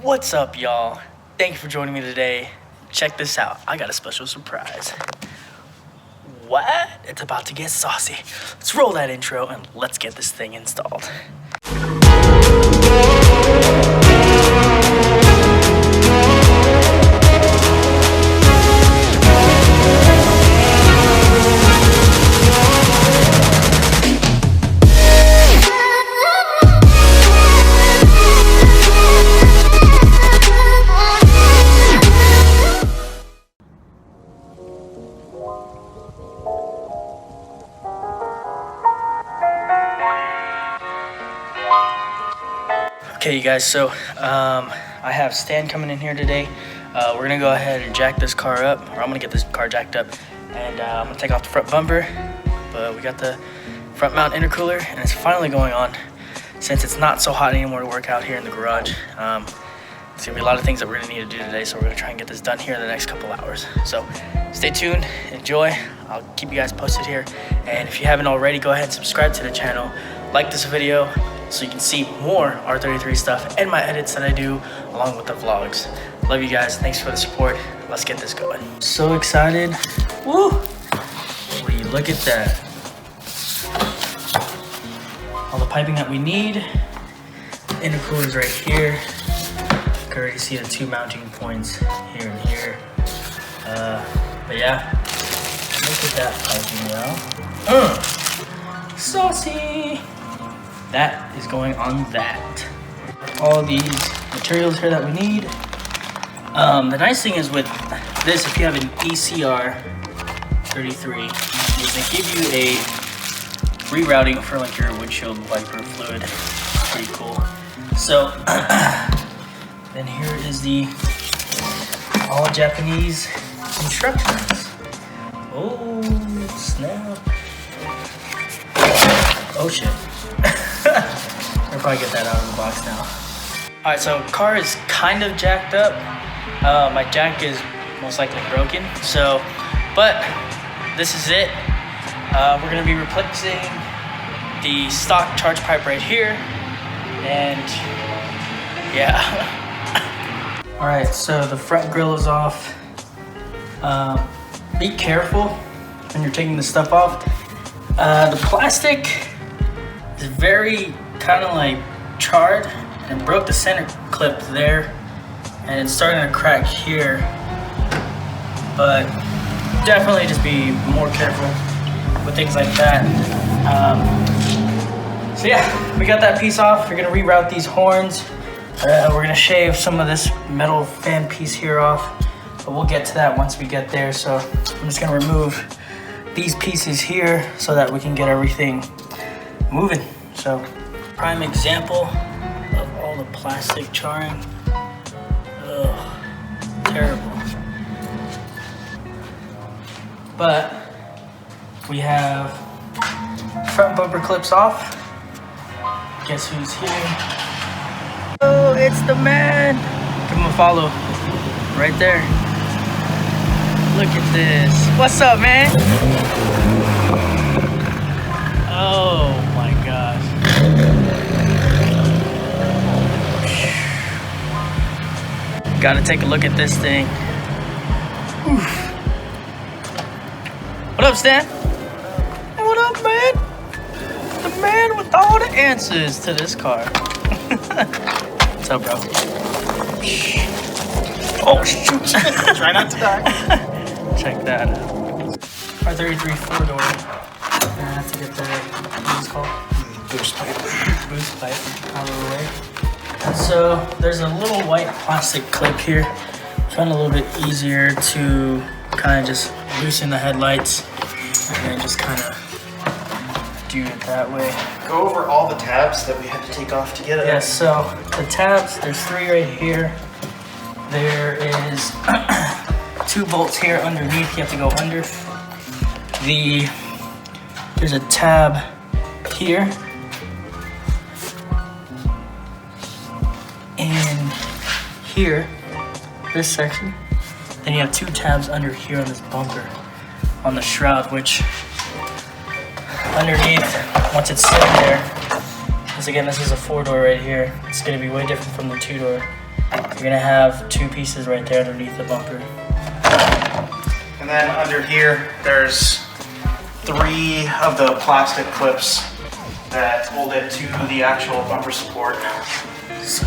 What's up, y'all? Thank you for joining me today. Check this out. I got a special surprise. What? It's about to get saucy. Let's roll that intro and let's get this thing installed. Okay, you guys, so I have Stan coming in here today. We're gonna go ahead and jack this car up, or I'm gonna get this car jacked up, and I'm gonna take off the front bumper. But we got the front mount intercooler, and it's finally going on since it's not so hot anymore to work out here in the garage. It's gonna be a lot of things that we're gonna need to do today, so we're gonna try and get this done here in the next couple hours. So stay tuned, enjoy. I'll keep you guys posted here, and if you haven't already, go ahead and subscribe to the channel, like this video, so you can see more R33 stuff and my edits that I do along with the vlogs. Love you guys. Thanks for the support. Let's get this going. So excited. Woo! Will you look at that? All the piping that we need. Intercooler's right here. You can already see the two mounting points here and here. But yeah, look at that piping now. Saucy! That is going on that. All these materials here that we need. The nice thing is with this, if you have an ECR 33, is they give you a rerouting for like your windshield wiper fluid. Pretty cool. So then here is the all Japanese instructions. Oh snap! Oh shit! I'll probably get that out of the box now. All right, so car is kind of jacked up. My jack is most likely broken. So, but this is it. We're gonna be replacing the stock charge pipe right here, and yeah. All right, so the front grill is off. Be careful when you're taking the stuff off. The plastic is very kind of like charred and broke the center clip there, and it's starting to crack here, but definitely just be more careful with things like that. So yeah, we got that piece off. We're gonna reroute these horns. We're gonna shave some of this metal fan piece here off, but we'll get to that once we get there. So I'm just gonna remove these pieces here so that we can get everything moving. So prime example of all the plastic charring. Ugh, terrible. But we have front bumper clips off. Guess who's here? Oh, it's the man. Give him a follow right there. Look at this. What's up, man? Oh my gosh. Gotta take a look at this thing. Oof. What up, Stan? Hey, what up, man? The man with all the answers to this car. What's up, bro? Oh, shoot. Try not to die. Check that out. R33 4-door. I have to get the, what's it called? Boost pipe. Boost pipe out of the way. So there's a little white plastic clip here. Found a little bit easier to kind of just loosen the headlights and then just kind of do it that way. Go over all the tabs that we had to take off to get it. Yes, so the tabs, there's 3 right here. There is 2 bolts here underneath. You have to go under. There's a tab here. And here, this section. Then you have 2 tabs under here on this bumper, on the shroud, which underneath, once it's sitting there, because again, this is a 4-door right here. It's gonna be way different from the 2-door. You're gonna have 2 pieces right there underneath the bumper. And then under here, there's 3 of the plastic clips that hold it to the actual bumper support. So,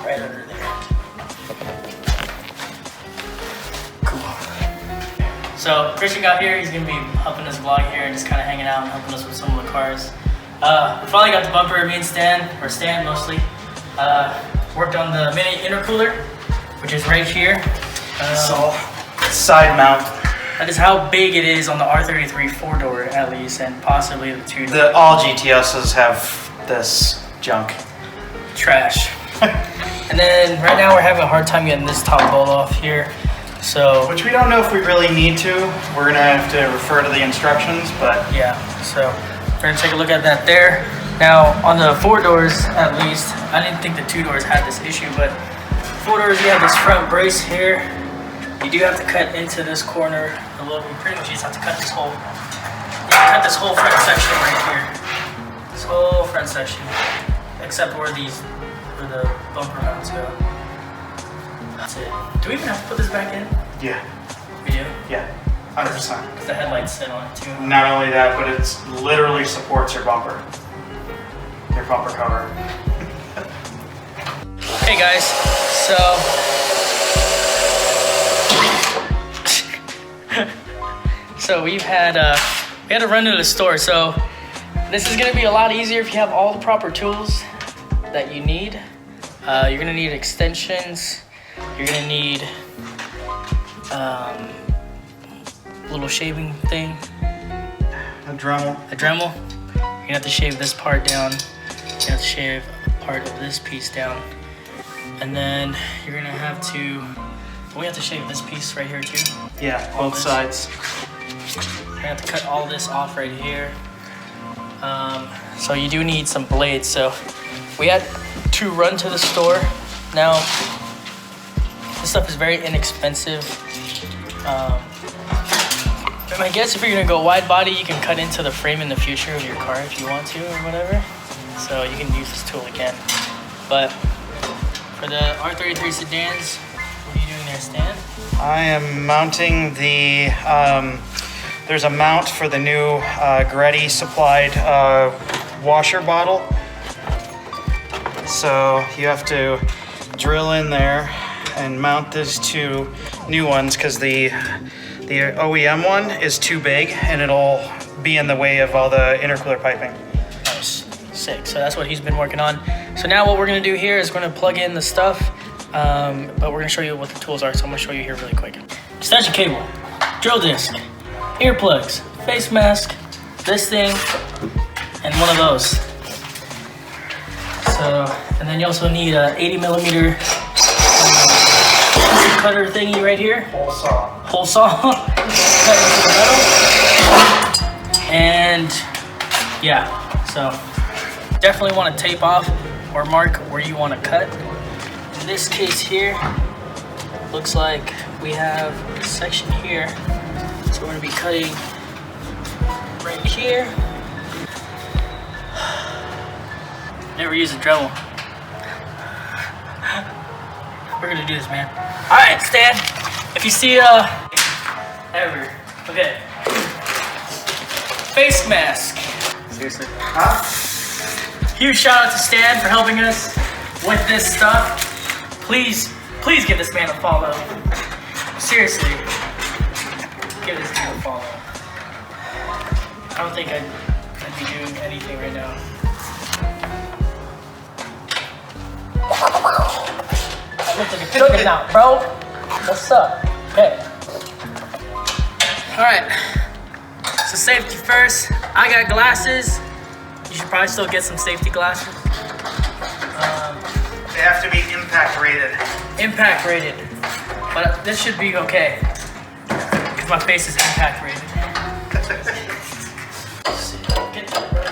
right under there. Cool. So Christian got here. He's gonna be helping us vlog here and just kind of hanging out and helping us with some of the cars. We finally got the bumper. Me and Stan mostly, worked on the mini intercooler, which is right here. So side mount. That is how big it is on the R33 4-door at least, and possibly the 2-door. All GTSs have this junk. Trash. And then right now we're having a hard time getting this top bolt off here. So, which we don't know if we really need to. We're gonna have to refer to the instructions, but yeah. So we're gonna take a look at that there. Now on the 4-doors, at least, I didn't think the 2-doors had this issue, but 4-doors, you have this front brace here. You do have to cut into this corner a little bit. Pretty much you just have to cut this whole, front section right here. This whole front section, except where the bumper mounts go. That's it. Do we even have to put this back in? yeah, We do? yeah, 100%. Because the headlights sit on it too. Not only that, but it literally supports your bumper cover. Hey guys, so we had to run to the store. So this is gonna be a lot easier if you have all the proper tools that you need. You're gonna need extensions. You're gonna need a little shaving thing. A Dremel. A Dremel. You're gonna have to shave this part down. You have to shave a part of this piece down. And then you're gonna have to, we have to shave this piece right here too. Yeah, both sides. You're gonna have to cut all this off right here. So you do need some blades. So we had to run to the store. Now, this stuff is very inexpensive. I guess if you're gonna go wide body, you can cut into the frame in the future of your car if you want to or whatever. So you can use this tool again. But for the R33 sedans, what are you doing there, Stan? I am mounting the, there's a mount for the new Greddy supplied washer bottle. So you have to drill in there and mount these 2 new ones because the OEM one is too big and it'll be in the way of all the intercooler piping. Nice, sick. So that's what he's been working on. So now what we're gonna do here is we're gonna plug in the stuff, but we're gonna show you what the tools are. So I'm gonna show you here really quick. Extension cable, drill disc, earplugs, face mask, this thing, and one of those. So, and then you also need a 80mm cutter thingy right here. Hole saw. Cut into the metal. And yeah, so definitely want to tape off or mark where you want to cut. In this case here, looks like we have a section here. So we're going to be cutting right here. Never use a Dremel. We're gonna do this, man. All right, Stan. If you see okay. Face mask. Seriously. Huh? Huge shout out to Stan for helping us with this stuff. Please give this man a follow. Seriously. Give this dude a follow. I don't think I'd be doing anything right now. I look like a chicken now, bro. What's up? Okay. Alright. So safety first. I got glasses. You should probably still get some safety glasses. They have to be impact rated. Impact rated. But this should be okay. Because my face is impact rated. Get that, bro.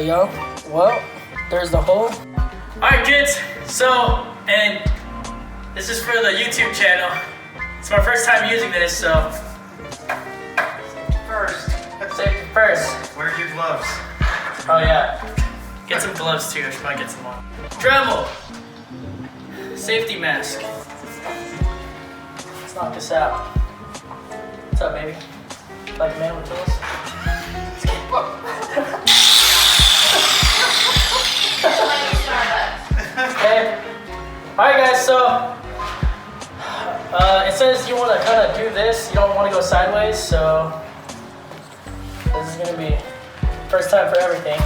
yo, well, there's the hole. All right, kids. So, and this is for the YouTube channel. It's my first time using this, so. Safety first. Where's your gloves? Oh yeah. Get some gloves too. I should probably get some on. Dremel. Safety mask. Let's knock this out. What's up, baby? Like a man with tools? Okay. Alright guys, so it says you want to kind of do this. You don't want to go sideways, so this is going to be first time for everything.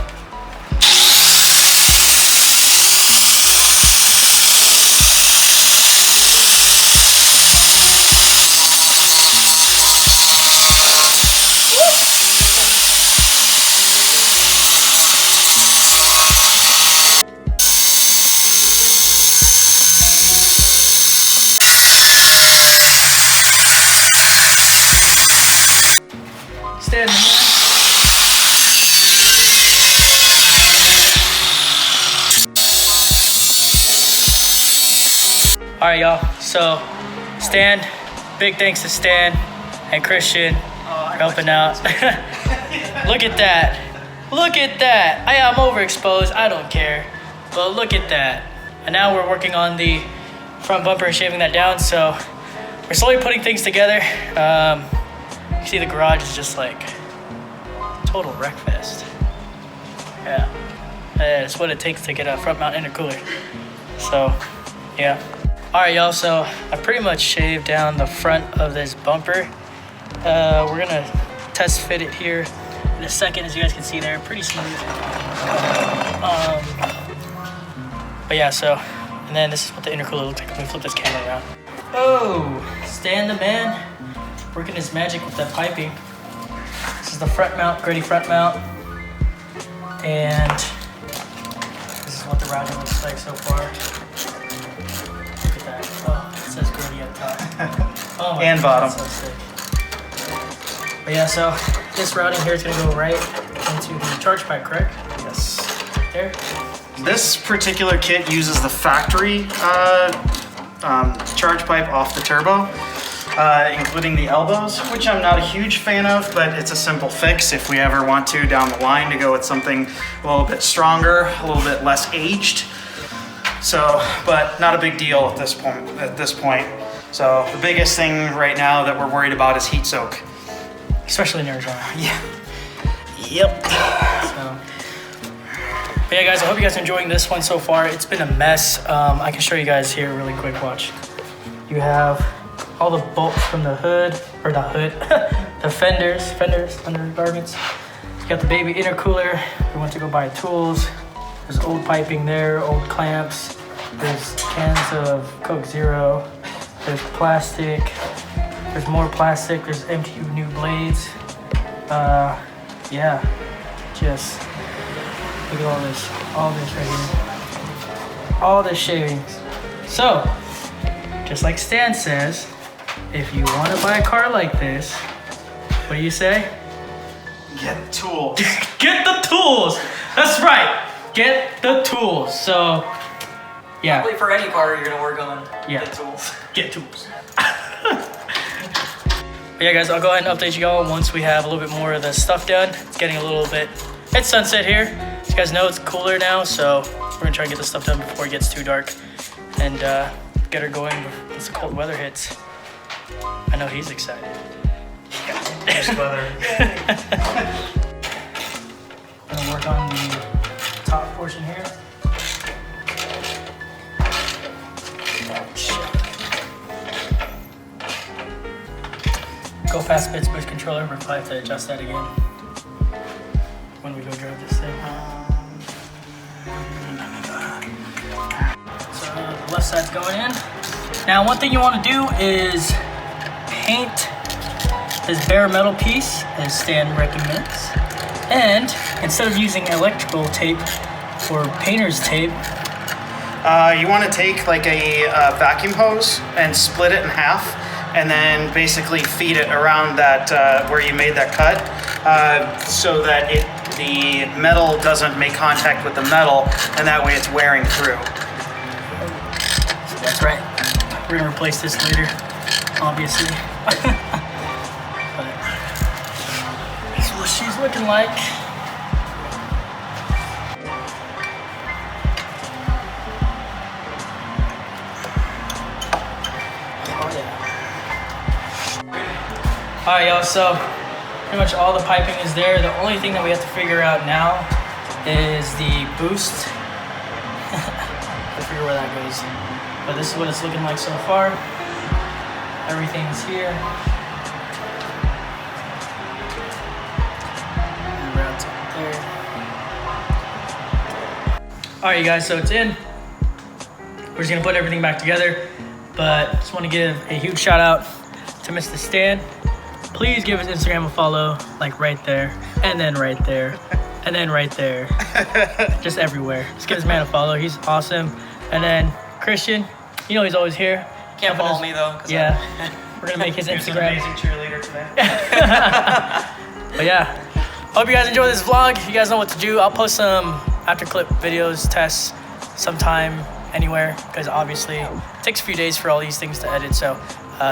Stand. All right, y'all. So, Stan, big thanks to Stan and Christian for helping out. Look at that. Look at that. I'm overexposed. I don't care. But look at that. And now we're working on the front bumper and shaving that down. So, we're slowly putting things together. You see the garage is just like total wreck fest. Yeah. That's what it takes to get a front mount intercooler. So, yeah. All right, y'all, so I pretty much shaved down the front of this bumper. We're gonna test fit it here in a second. As you guys can see there, pretty smooth. But yeah, so, and then this is what the intercooler looks like. Let me flip this camera around. Oh, Stan the man, working his magic with that piping. This is the front mount, Greddy front mount. And this is what the routing looks like so far. Oh, it says Greddy up top. Oh my and God, bottom. that's so sick. But yeah, so this routing here is going to go right into the charge pipe, correct? Yes. Right there. This particular kit uses the factory charge pipe off the turbo, including the elbows, which I'm not a huge fan of, but it's a simple fix if we ever want to down the line to go with something a little bit stronger, a little bit less aged. So, but not a big deal at this point. So the biggest thing right now that we're worried about is heat soak. Especially in Arizona. Yeah. Yep. So, but yeah, guys, I hope you guys are enjoying this one so far. It's been a mess. I can show you guys here really quick. Watch. You have all the bolts from the hood, or the hood, the fenders, undergarments. You got the baby intercooler. We went to go buy tools. There's old piping there, old clamps. There's cans of Coke Zero. There's plastic. There's more plastic. There's empty new blades. Yeah, just look at all this right here. All this shavings. So, just like Stan says, if you want to buy a car like this, what do you say? Get tools. Get the tools. That's right. Get the tools. So, yeah. Probably for any car you're gonna work on. Yeah. Get tools. Get tools. But yeah, guys, I'll go ahead and update you all once we have a little bit more of the stuff done. It's getting a little bit. It's sunset here. As you guys know, it's cooler now, so we're gonna try and get this stuff done before it gets too dark, and get her going once the cold weather hits. I know he's excited. Nice weather. I'm gonna work on the top portion here. Go fast bits boost controller. We're probably have to adjust that again when we go drive this thing. So the left side's going in. Now, one thing you want to do is paint this bare metal piece, as Stan recommends. And instead of using electrical tape or painter's tape, You want to take like a vacuum hose and split it in half, and then basically feed it around that where you made that cut, so that it the metal doesn't make contact with the metal, and that way it's wearing through. So that's right. We're gonna replace this later, obviously. But this is what she's looking like. Oh yeah. All right, y'all. So pretty much all the piping is there. The only thing that we have to figure out now is the boost. To figure where that goes. But this is what it's looking like so far. Everything's here. And routes up there. All right, you guys, so it's in. We're just gonna put everything back together. But just want to give a huge shout out to Mr. Stan. Please give his Instagram a follow, like right there, and then right there, and then right there. Just everywhere. Just give this man a follow. He's awesome. And then Christian, you know he's always here. Can't follow me though. Yeah. We're gonna make his Instagram. He's an amazing cheerleader today. But yeah, hope you guys enjoy this vlog. You guys know what to do. I'll post some after clip videos, tests, sometime, anywhere, because obviously it takes a few days for all these things to edit. So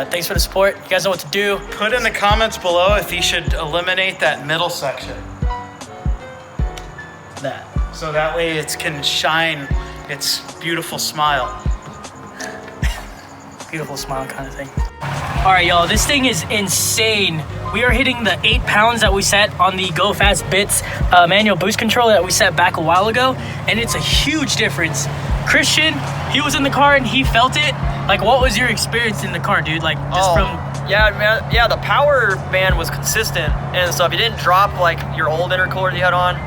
thanks for the support. You guys know what to do. Put in the comments below if he should eliminate that middle section. That. So that way it can shine its beautiful smile. Beautiful smile kind of thing. All right, y'all, this thing is insane. We are hitting the 8 pounds that we set on the Go Fast Bits manual boost controller that we set back a while ago, and it's a huge difference. Christian, he was in the car and he felt it. Like, what was your experience in the car, dude? Like, just from... Yeah, man. Yeah, the power band was consistent and stuff. You didn't drop like your old intercooler that you had on.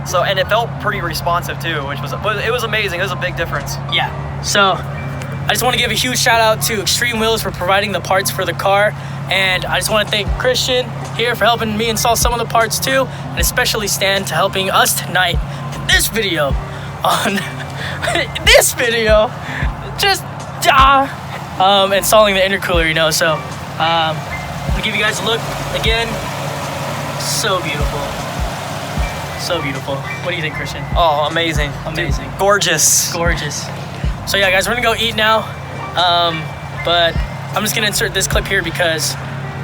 So, and it felt pretty responsive too, which was, it was amazing. It was a big difference. Yeah. So, I just want to give a huge shout out to Extreme Wheels for providing the parts for the car. And I just want to thank Christian here for helping me install some of the parts too. And especially Stan to helping us tonight in this video on this video. Just installing the intercooler, you know. So, I'm going to give you guys a look again. So beautiful. So beautiful. What do you think, Christian? Oh, amazing. Amazing. Dude, gorgeous. Gorgeous. So yeah, guys, we're gonna go eat now. But I'm just gonna insert this clip here because,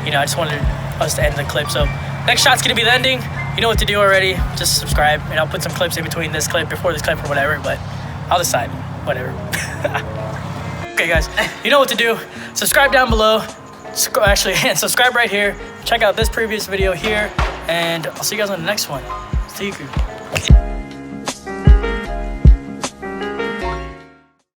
you know, I just wanted us to end the clip. So next shot's gonna be the ending. You know what to do already. Just subscribe, and I'll put some clips in between this clip, before this clip, or whatever. But I'll decide. Whatever. Okay, guys, you know what to do. Subscribe down below. Actually, and subscribe right here. Check out this previous video here, and I'll see you guys on the next one. See you.